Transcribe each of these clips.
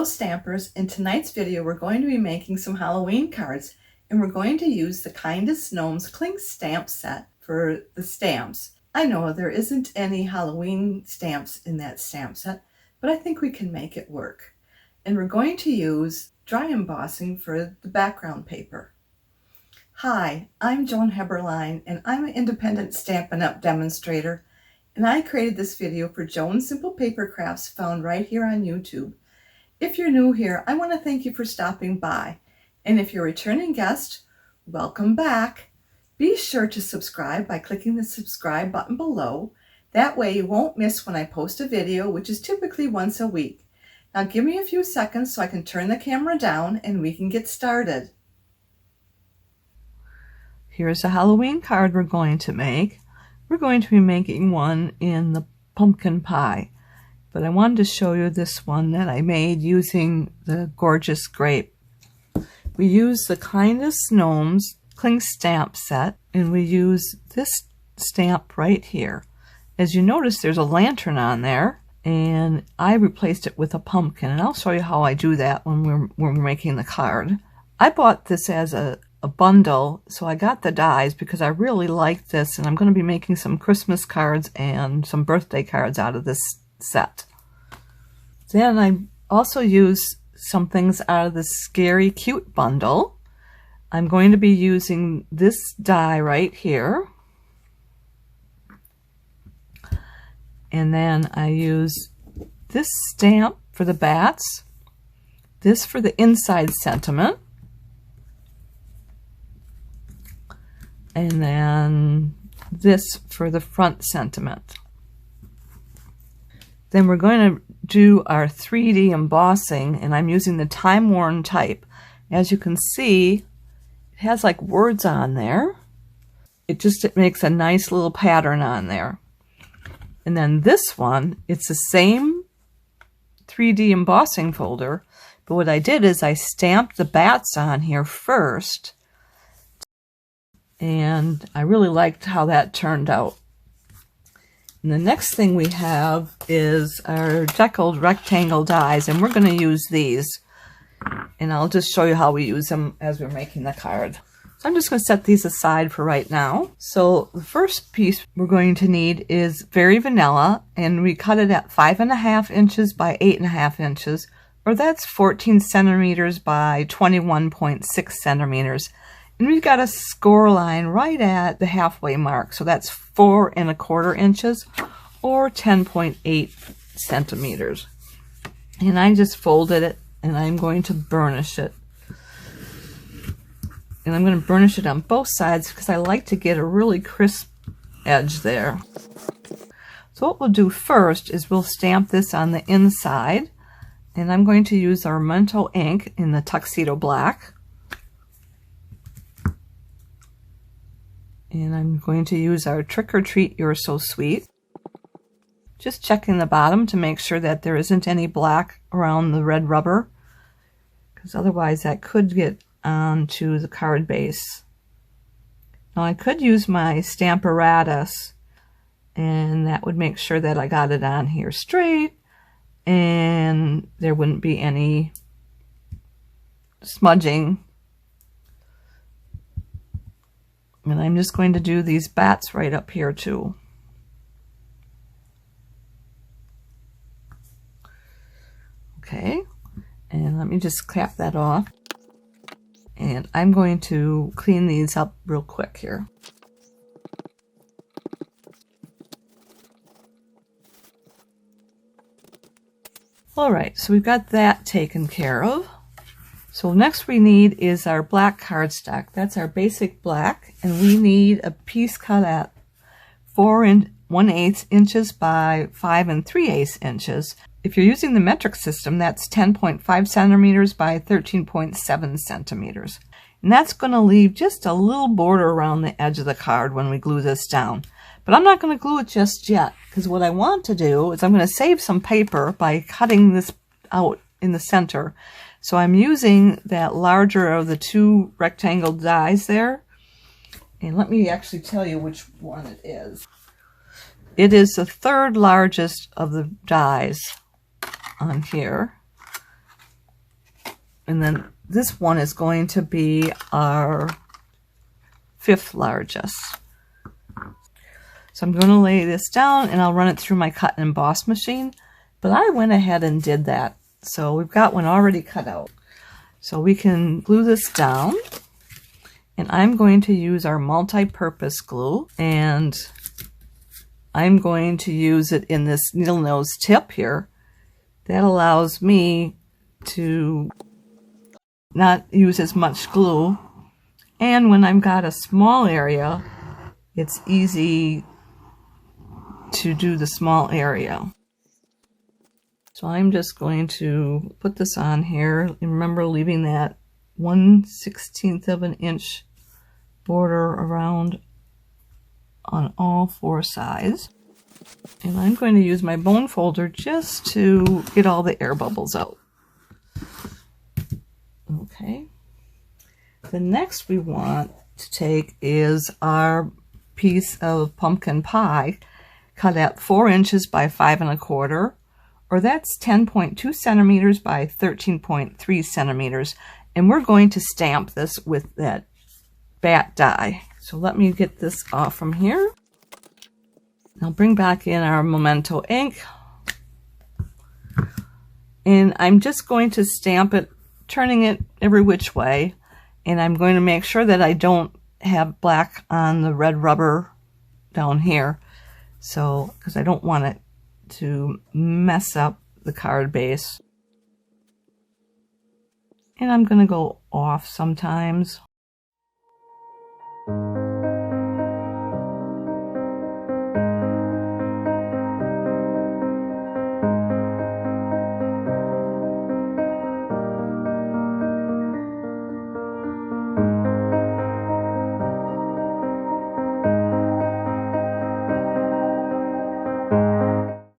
Hello Stampers! In tonight's video we're going to be making some Halloween cards, and we're going to use the Kindest Gnomes Cling Stamp set for the stamps. I know there isn't any Halloween stamps in that stamp set, but I think we can make it work. And we're going to use dry embossing for the background paper. Hi, I'm Joan and I'm an independent Stampin' Up! Demonstrator, and I created this video for Joan's Simple Paper Crafts found right here on YouTube. If you're new here, I want to thank you for stopping by. And if you're a returning guest, welcome back. Be sure to subscribe by clicking the subscribe button below. That way you won't miss when I post a video, which is typically once a week. Now give me a few seconds so I can turn the camera down and we can get started. Here's a Halloween card we're going to make. We're going to be making one in the pumpkin pie. But I wanted to show you this one that I made using the gorgeous grape. We use the Kindest Gnomes Cling Stamp set, and we use this stamp right here. As you notice, there's a lantern on there, and I replaced it with a pumpkin, and I'll show you how I do that when we're making the card. I bought this as a bundle, so I got the dies because I really like this, and I'm going to be making some Christmas cards and some birthday cards out of this set. Then I also use some things out of this Scary Cute bundle. I'm going to be using this die right here. And then I use this stamp for the bats, this for the inside sentiment, and then this for the front sentiment. Then we're going to do our 3D embossing, and I'm using the TIMEWORN type. As you can see, it has like words on there. It makes a nice little pattern on there. And then this one, it's the same 3D embossing folder, but what I did is I stamped the bats on here first, and I really liked how that turned out. And the next thing we have is our deckled rectangle dies, and we're going to use these. And I'll just show you how we use them as we're making the card. So I'm just going to set these aside for right now. So the first piece we're going to need is very vanilla, and we cut it at 5.5 inches by 8.5 inches, or that's 14 centimeters by 21.6 centimeters. And we've got a score line right at the halfway mark, so that's 4.25 inches or 10.8 centimeters. And I just folded it, and I'm going to burnish it. And I'm going to burnish it on both sides because I like to get a really crisp edge there. So what we'll do first is we'll stamp this on the inside, and I'm going to use our Memento ink in the Tuxedo Black. And I'm going to use our Trick or Treat You're So Sweet. Just checking the bottom to make sure that there isn't any black around the red rubber, because otherwise that could get onto the card base. Now I could use my Stamparatus, and that would make sure that I got it on here straight and there wouldn't be any smudging. And I'm just going to do these bats right up here too. Okay, and let me just cap that off. And I'm going to clean these up real quick here. Alright, so we've got that taken care of. So next we need is our black cardstock. That's our basic black, and we need a piece cut at 4 1/8 inches by 5 3/8 inches. If you're using the metric system, that's 10.5 centimeters by 13.7 centimeters. And that's going to leave just a little border around the edge of the card when we glue this down. But I'm not going to glue it just yet, because what I want to do is I'm going to save some paper by cutting this out in the center. So I'm using that larger of the two rectangle dies there. And let me actually tell you which one it is. It is the third largest of the dies on here. And then this one is going to be our 5th largest. So I'm going to lay this down and I'll run it through my cut and emboss machine. But I went ahead and did that. So we've got one already cut out. So we can glue this down. And I'm going to use our multi-purpose glue. And I'm going to use it in this needle nose tip here. That allows me to not use as much glue. And when I've got a small area, it's easy to do the small area. So I'm just going to put this on here. And remember, leaving that 1/16 of an inch border around on all 4 sides. And I'm going to use my bone folder just to get all the air bubbles out. Okay. The next we want to take is our piece of pumpkin pie cut at 4 inches by 5 1/4, or that's 10.2 centimeters by 13.3 centimeters. And we're going to stamp this with that bat die. So let me get this off from here. I'll bring back in our Memento ink. And I'm just going to stamp it, turning it every which way. And I'm going to make sure that I don't have black on the red rubber down here. So, because I don't want it to mess up the card base. And I'm going to go off sometimes.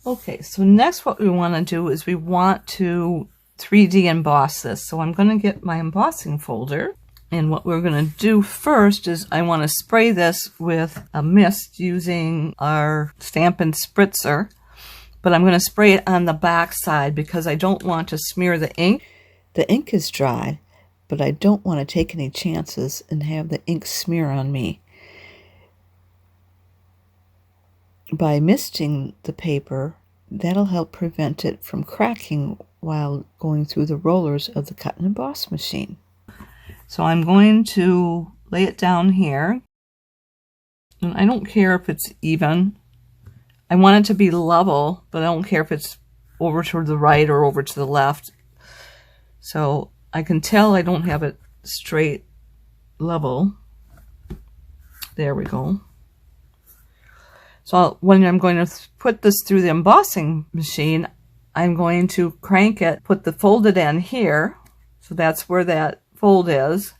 Okay, so next what we want to do is we want to 3D emboss this. So I'm going to get my embossing folder, and what we're going to do first is I want to spray this with a mist using our Stampin spritzer, but I'm going to spray it on the back side because I don't want to smear the ink. The ink is dry, but I don't want to take any chances and have the ink smear on me. By misting the paper, that'll help prevent it from cracking while going through the rollers of the cut and emboss machine. So I'm going to lay it down here. And I don't care if it's even. I want it to be level, but I don't care if it's over to the right or over to the left. So I can tell I don't have it straight level. There we go. So when I'm going to put this through the embossing machine, I'm going to crank it, put the folded end here. So that's where that fold is.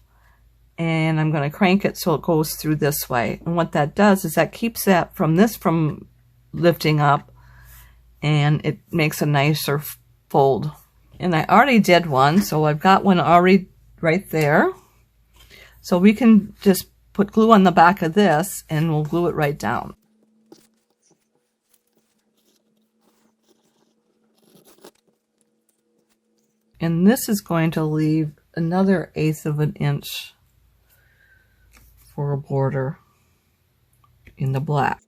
And I'm going to crank it so it goes through this way. And what that does is that keeps that from lifting up, and it makes a nicer fold. And I already did one, so I've got one already right there. So we can just put glue on the back of this and we'll glue it right down. And this is going to leave another 1/8 of an inch for a border in the black.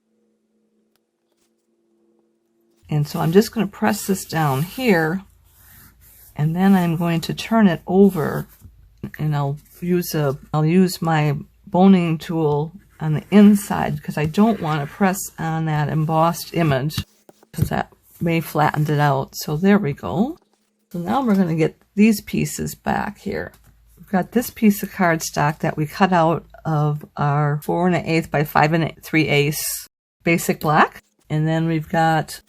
And so I'm just going to press this down here, and then I'm going to turn it over, and I'll use my boning tool on the inside because I don't want to press on that embossed image because that may flatten it out. So there we go. So now we're going to get these pieces back here. We've got this piece of cardstock that we cut out of our 4 1/8 by 5 3/8 basic black. And then we've got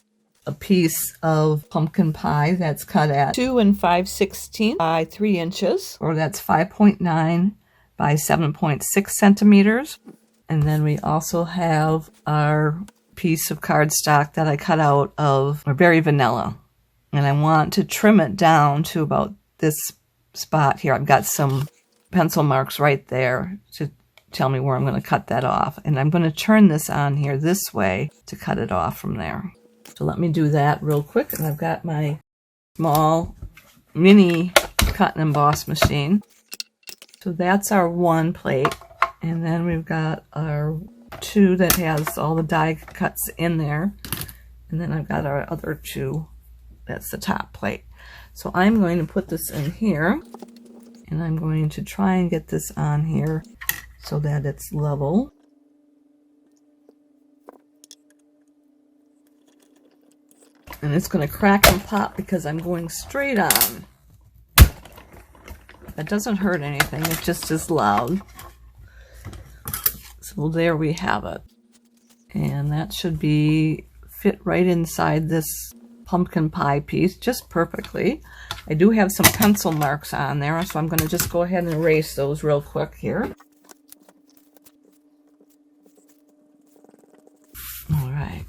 a piece of pumpkin pie that's cut at 2 5/16 by 3 inches, or that's 5.9 by 7.6 centimeters. And then we also have our piece of cardstock that I cut out of Berry Vanilla. And I want to trim it down to about this spot here. I've got some pencil marks right there to tell me where I'm going to cut that off. And I'm going to turn this on here this way to cut it off from there. So let me do that real quick. And I've got my small mini cut and emboss machine. So that's our one plate. And then we've got our two that has all the die cuts in there. And then I've got our other two. That's the top plate. So I'm going to put this in here. And I'm going to try and get this on here so that it's level. And it's going to crack and pop because I'm going straight on. That doesn't hurt anything, it just is loud. So there we have it. And that should be fit right inside this pumpkin pie piece just perfectly. I do have some pencil marks on there, so I'm going to just go ahead and erase those real quick here. All right.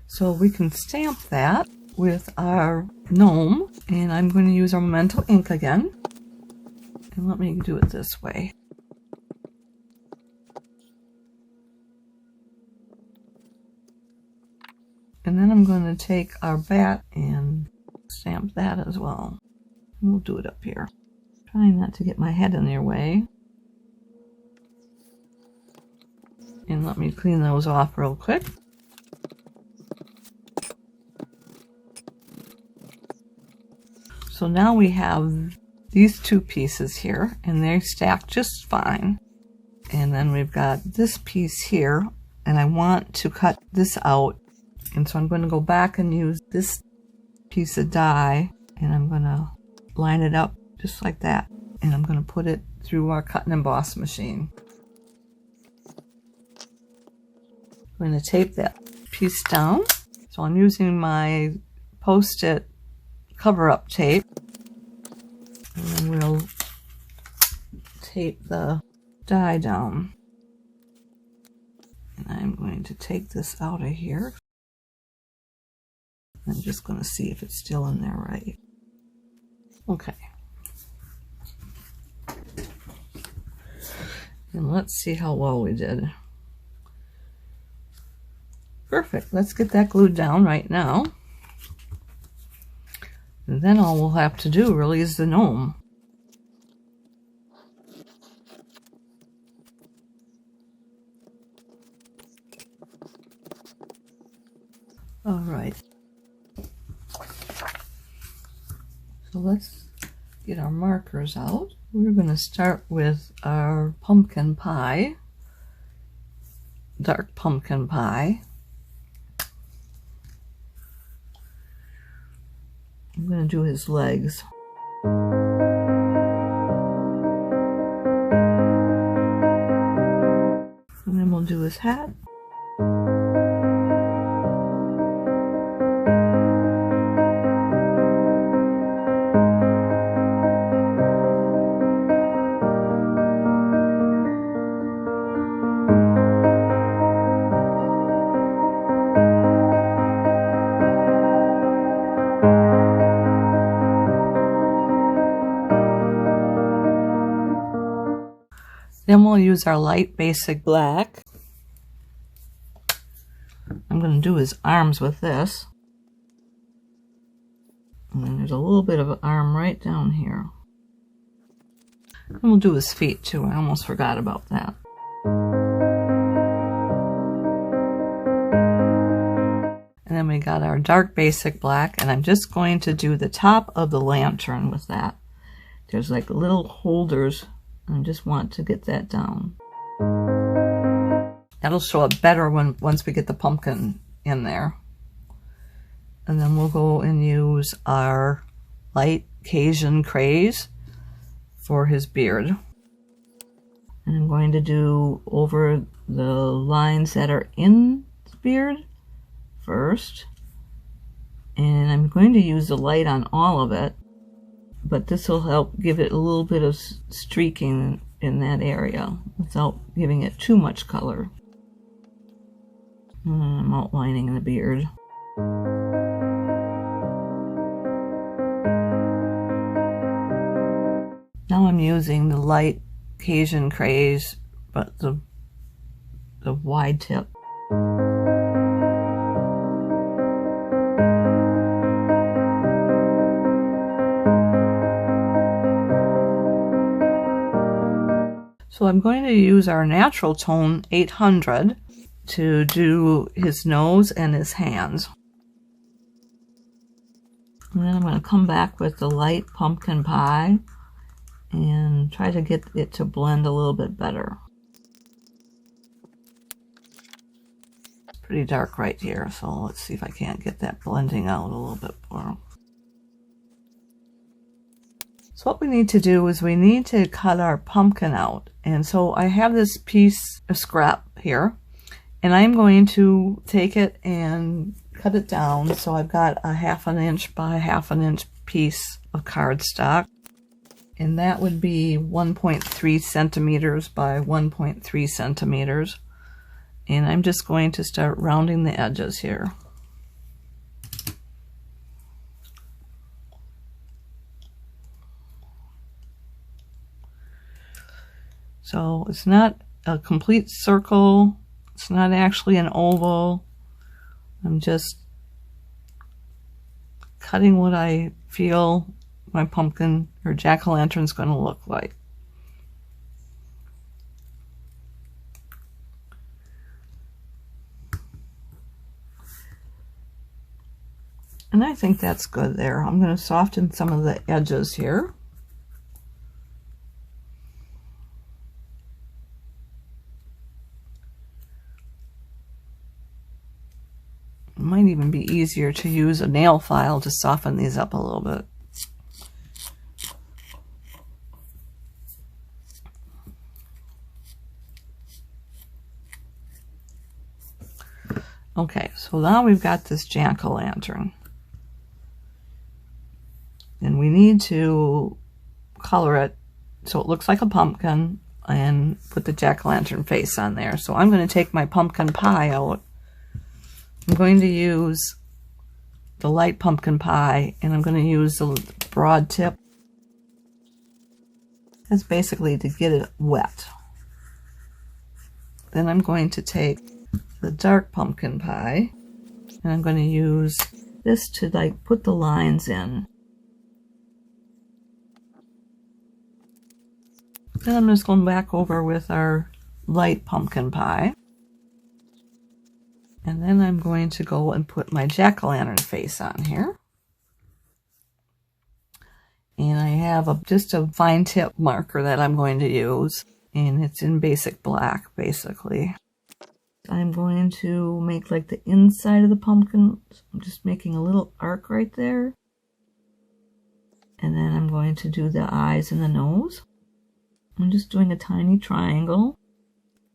So we can stamp that with our gnome, and I'm going to use our Memento ink again. And let me do it this way. And then I'm going to take our bat and stamp that as well. And we'll do it up here. Trying not to get my head in their way. And let me clean those off real quick. So now we have these two pieces here, and they stack just fine. And then we've got this piece here, and I want to cut this out. And so I'm going to go back and use this piece of die, and I'm going to line it up just like that. And I'm going to put it through our cut and emboss machine. I'm going to tape that piece down. So I'm using my Post-it cover-up tape. And then we'll tape the die down. And I'm going to take this out of here. I'm just going to see if it's still in there right. Okay. And let's see how well we did. Perfect. Let's get that glued down right now. And then all we'll have to do really is the gnome. All right. So let's get our markers out. We're going to start with our pumpkin pie, dark pumpkin pie. I'm going to do his legs. And then we'll do his hat. Then we'll use our light basic black. I'm going to do his arms with this. And then there's a little bit of an arm right down here. And we'll do his feet too. I almost forgot about that. And then we got our dark basic black, and I'm just going to do the top of the lantern with that. There's like little holders. I just want to get that down. That'll show up better once we get the pumpkin in there. And then we'll go and use our light Cajun craze for his beard. And I'm going to do over the lines that are in the beard first. And I'm going to use the light on all of it. But this will help give it a little bit of streaking in that area without giving it too much color. And I'm outlining the beard. Now I'm using the light Cajun craze, but the wide tip. So I'm going to use our natural tone 800 to do his nose and his hands. And then I'm going to come back with the light pumpkin pie and try to get it to blend a little bit better. It's pretty dark right here, so let's see if I can't get that blending out a little bit more. So what we need to do is we need to cut our pumpkin out. And so I have this piece of scrap here, and I'm going to take it and cut it down. So I've got a 1/2 inch by 1/2 inch piece of cardstock, and that would be 1.3 centimeters by 1.3 centimeters. And I'm just going to start rounding the edges here. So it's not a complete circle, it's not actually an oval. I'm just cutting what I feel my pumpkin or jack-o'-lantern is going to look like. And I think that's good there. I'm going to soften some of the edges here. It might even be easier to use a nail file to soften these up a little bit. Okay, so now we've got this jack-o'-lantern. And we need to color it so it looks like a pumpkin and put the jack-o'-lantern face on there. So I'm going to take my pumpkin pie out. I'm going to use the light pumpkin pie, and I'm going to use the broad tip. That's basically to get it wet. Then I'm going to take the dark pumpkin pie, and I'm going to use this to like put the lines in. Then I'm just going back over with our light pumpkin pie. And then I'm going to go and put my jack-o'-lantern face on here. And I have just a fine tip marker that I'm going to use. And it's in basic black, basically. I'm going to make like the inside of the pumpkin. I'm just making a little arc right there. And then I'm going to do the eyes and the nose. I'm just doing a tiny triangle.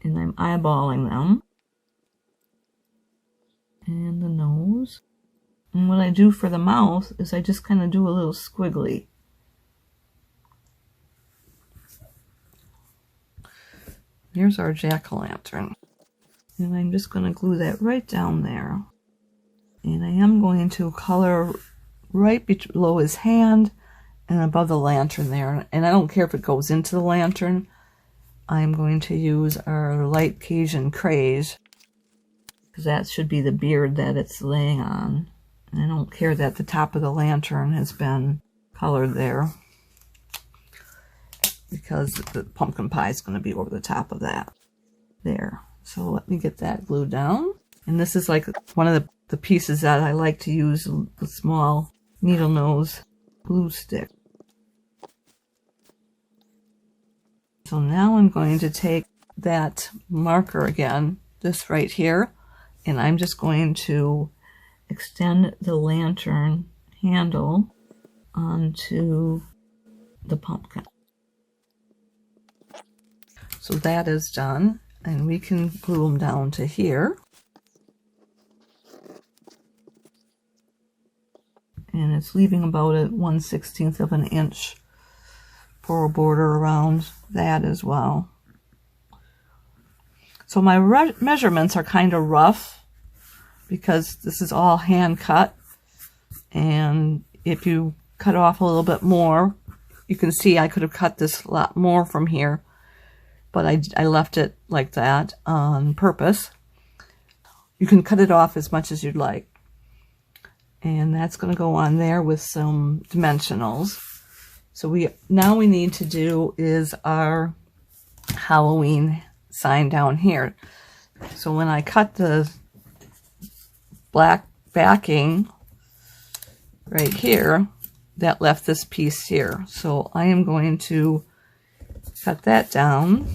And I'm eyeballing them. And the nose. And what I do for the mouth is I just kind of do a little squiggly. Here's our jack-o'-lantern. And I'm just going to glue that right down there. And I am going to color right below his hand and above the lantern there. And I don't care if it goes into the lantern. I'm going to use our light Cajun craze, because that should be the beard that it's laying on. And I don't care that the top of the lantern has been colored there, because the pumpkin pie is going to be over the top of that. There. So let me get that glued down. And this is like one of the pieces that I like to use, the small needle nose glue stick. So now I'm going to take that marker again, this right here, and I'm just going to extend the lantern handle onto the pumpkin. So that is done, and we can glue them down to here. And it's leaving about a 1/16 of an inch for a border around that as well. So my measurements are kind of rough because this is all hand cut, and if you cut off a little bit more, you can see I could have cut this a lot more from here, but I left it like that on purpose. You can cut it off as much as you'd like, and that's going to go on there with some dimensionals. So now we need to do is our Halloween sign down here. So when I cut the black backing right here, that left this piece here. So I am going to cut that down,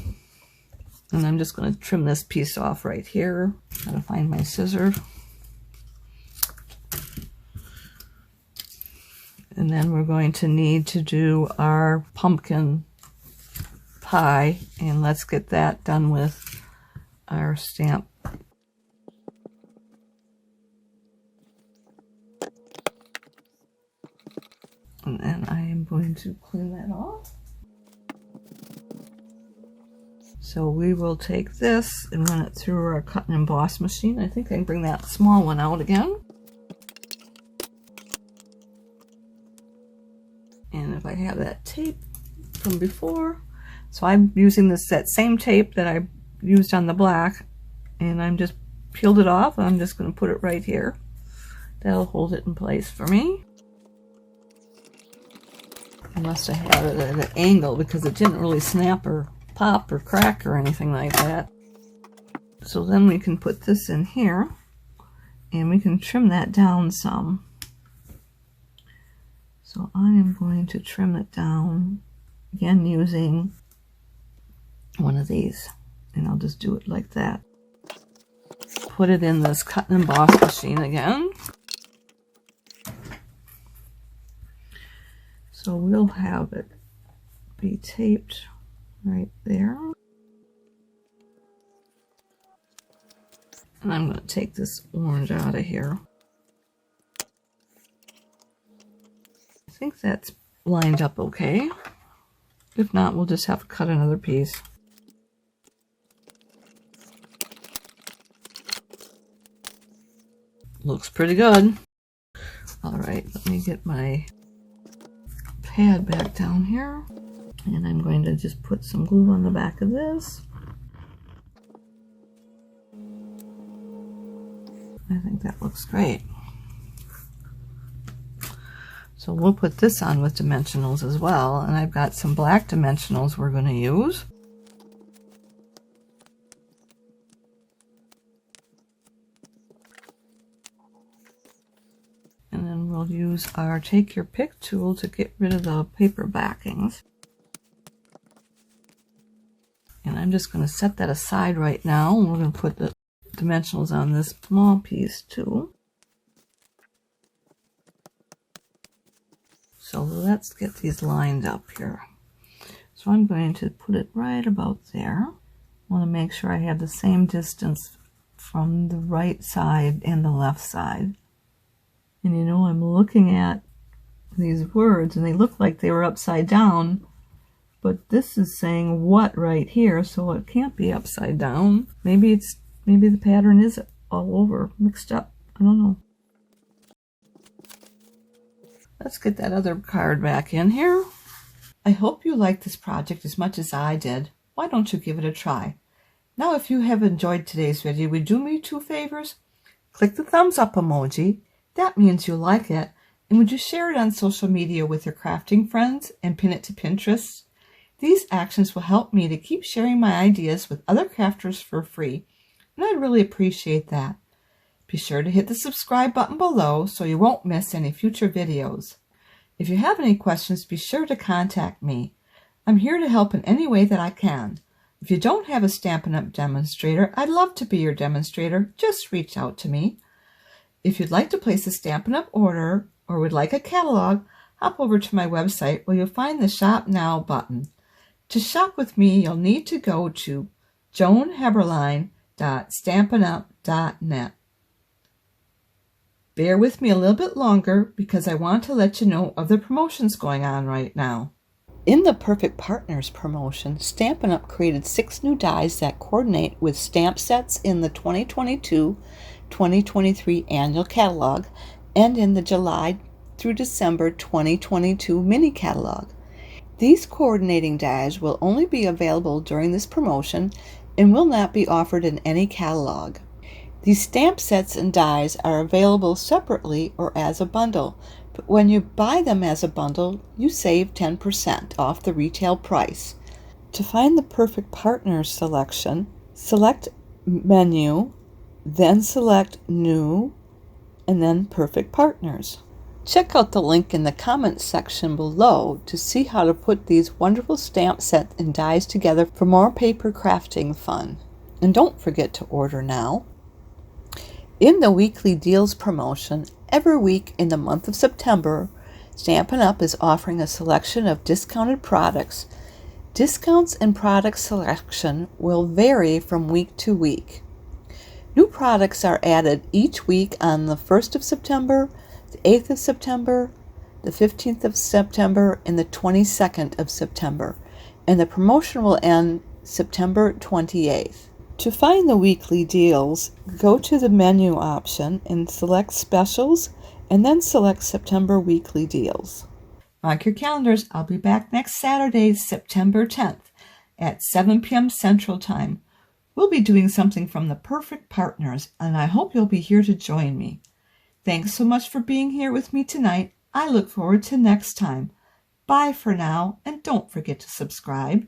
and I'm just going to trim this piece off right here. Gotta find my scissors. And then we're going to need to do our pumpkin pie, and let's get that done with our stamp. And then I am going to clean that off. So we will take this and run it through our cut and emboss machine. I think I can bring that small one out again. And if I have that tape from before, so I'm using that same tape that I used on the black, and I'm just peeled it off. I'm just going to put it right here. That'll hold it in place for me. I must have had it at an angle because it didn't really snap or pop or crack or anything like that. So then we can put this in here, and we can trim that down some. So I am going to trim it down, again using one of these, and I'll just do it like that. Put it in this cut and emboss machine again. So we'll have it be taped right there. And I'm going to take this orange out of here. I think that's lined up okay. If not, we'll just have to cut another piece. Looks pretty good. All right, let me get my pad back down here, and I'm going to just put some glue on the back of this. I think that looks great. So we'll put this on with dimensionals as well, and I've got some black dimensionals we're going to use. And then we'll use our take your pick tool to get rid of the paper backings. And I'm just going to set that aside right now, and we're going to put the dimensionals on this small piece too. So let's get these lined up here. So I'm going to put it right about there. I want to make sure I have the same distance from the right side and the left side. And you know, I'm looking at these words and they look like they were upside down, but this is saying what right here, so it can't be upside down. Maybe the pattern is all over, mixed up. I don't know. Let's get that other card back in here. I hope you liked this project as much as I did. Why don't you give it a try? Now, if you have enjoyed today's video, would you do me 2 favors? Click the thumbs up emoji. That means you like it. And would you share it on social media with your crafting friends and pin it to Pinterest? These actions will help me to keep sharing my ideas with other crafters for free, and I'd really appreciate that. Be sure to hit the subscribe button below so you won't miss any future videos. If you have any questions, be sure to contact me. I'm here to help in any way that I can. If you don't have a Stampin' Up! Demonstrator, I'd love to be your demonstrator. Just reach out to me. If you'd like to place a Stampin' Up! Order or would like a catalog, hop over to my website where you'll find the Shop Now button. To shop with me, you'll need to go to joanheberlein.stampinup.net. Bear with me a little bit longer because I want to let you know of the promotions going on right now. In the Perfect Partners promotion, Stampin' Up! Created 6 new dies that coordinate with stamp sets in the 2022-2023 annual catalog and in the July through December 2022 mini catalog. These coordinating dies will only be available during this promotion and will not be offered in any catalog. These stamp sets and dies are available separately or as a bundle, but when you buy them as a bundle, you save 10% off the retail price. To find the perfect partners selection, select Menu, then select New, and then Perfect Partners. Check out the link in the comments section below to see how to put these wonderful stamp sets and dies together for more paper crafting fun. And don't forget to order now. In the weekly deals promotion, every week in the month of September, Stampin' Up! Is offering a selection of discounted products. Discounts and product selection will vary from week to week. New products are added each week on the 1st of September, the 8th of September, the 15th of September, and the 22nd of September, and the promotion will end September 28th. To find the weekly deals, go to the menu option and select Specials, and then select September Weekly Deals. Mark your calendars. I'll be back next Saturday, September 10th at 7 p.m. Central Time. We'll be doing something from the Perfect Partners, and I hope you'll be here to join me. Thanks so much for being here with me tonight. I look forward to next time. Bye for now, and don't forget to subscribe.